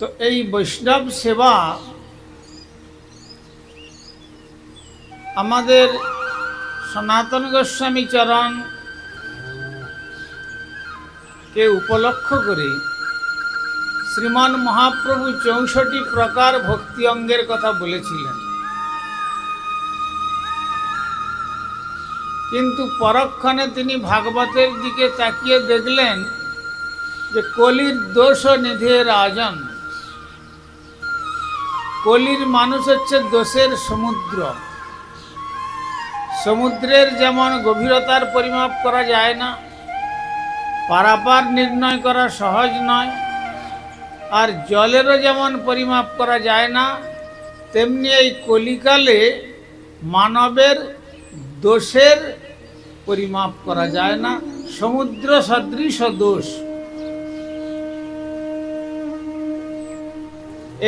তো এই বৈষ্ণব সেবা আমাদের সনাতন গোস্বামী চরণ কে উপলক্ষ করে শ্রীমান মহাপ্রভু ৬৪ প্রকার ভক্তি অঙ্গের কথা বলেছিলেন। কিন্তু পরক্ষণে তিনি ভাগবতের দিকে তাকিয়ে দেখলেন যে কলির দোষ নিধে রাজন। কলির মানুষ হচ্ছে দোষের সমুদ্র। সমুদ্রের যেমন গভীরতার পরিমাপ করা যায় না, পারাপার নির্ণয় করা সহজ নয়, আর জলেরও যেমন পরিমাপ করা যায় না, তেমনি এই কলিকালে মানবের দোষের পরিমাপ করা যায় না। সমুদ্র সদৃশ দোষ।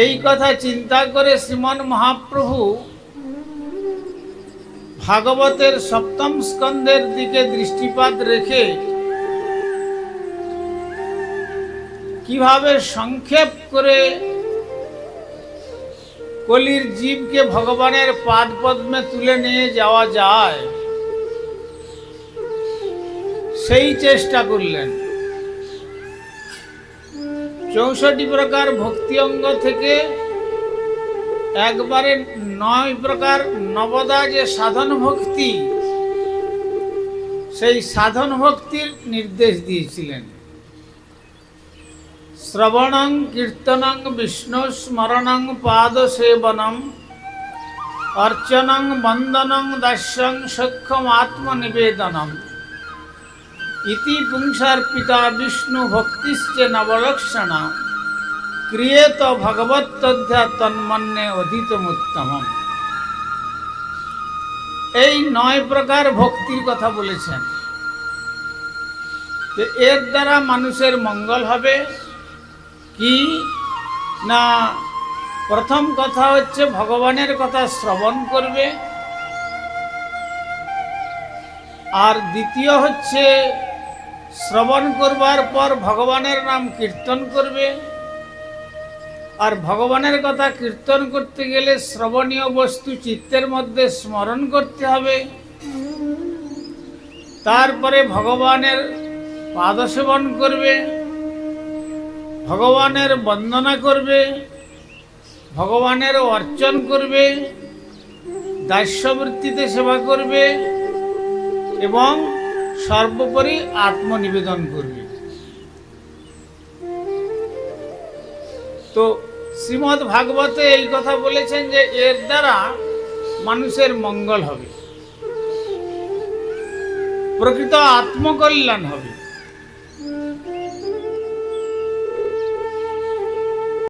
এই কথা চিন্তা করে শ্রীমান মহাপ্রভু ভাগবতের ৭ম স্কন্ধের দিকে দৃষ্টিপাত রেখে কিভাবে সংক্ষেপ করে কলির জীবকে ভগবানের পাদ পদ্মে তুলে নিয়ে যাওয়া যায় সেই চেষ্টা করলেন। ৬৪ প্রকার ভক্তি অঙ্গ থেকে একবারে ৯ প্রকার নবদা যে সাধন ভক্তি, সেই সাধন ভক্তির নির্দেশ দিয়েছিলেন। শ্রবণং কীর্তনং বিষ্ণু স্মরণং পাদ সেবনম অর্চনং বন্দনং দাস্যং সক্ষম আত্মনিবেদনম ইতি পুংসার্পিতা বিষ্ণু ভক্তিশ্চ নবলক্ষণা ক্রিয়েত ভগবত্তধ্যা তন্মন্যে অধীতমুত্তমম। এই ৯ প্রকার ভক্তির কথা বলেছেন যে এর দ্বারা মানুষের মঙ্গল হবে। কি না, প্রথম কথা হচ্ছে ভগবানের কথা শ্রবণ করবে, আর দ্বিতীয় হচ্ছে শ্রবণ করবার পর ভগবানের নাম কীর্তন করবে। আর ভগবানের কথা কীর্তন করতে গেলে শ্রবণীয় বস্তু চিত্তের মধ্যে স্মরণ করতে হবে। তারপরে ভগবানের পাদসেবন করবে, ভগবানের বন্দনা করবে, ভগবানের অর্চন করবে, দাস্যবৃত্তিতে সেবা করবে এবং সর্বোপরি আত্মনিবেদন করবে। তো শ্রীমদ্ ভাগবতে এই কথা বলেছেন যে এর দ্বারা মানুষের মঙ্গল হবে, প্রকৃত আত্মকল্যাণ হবে।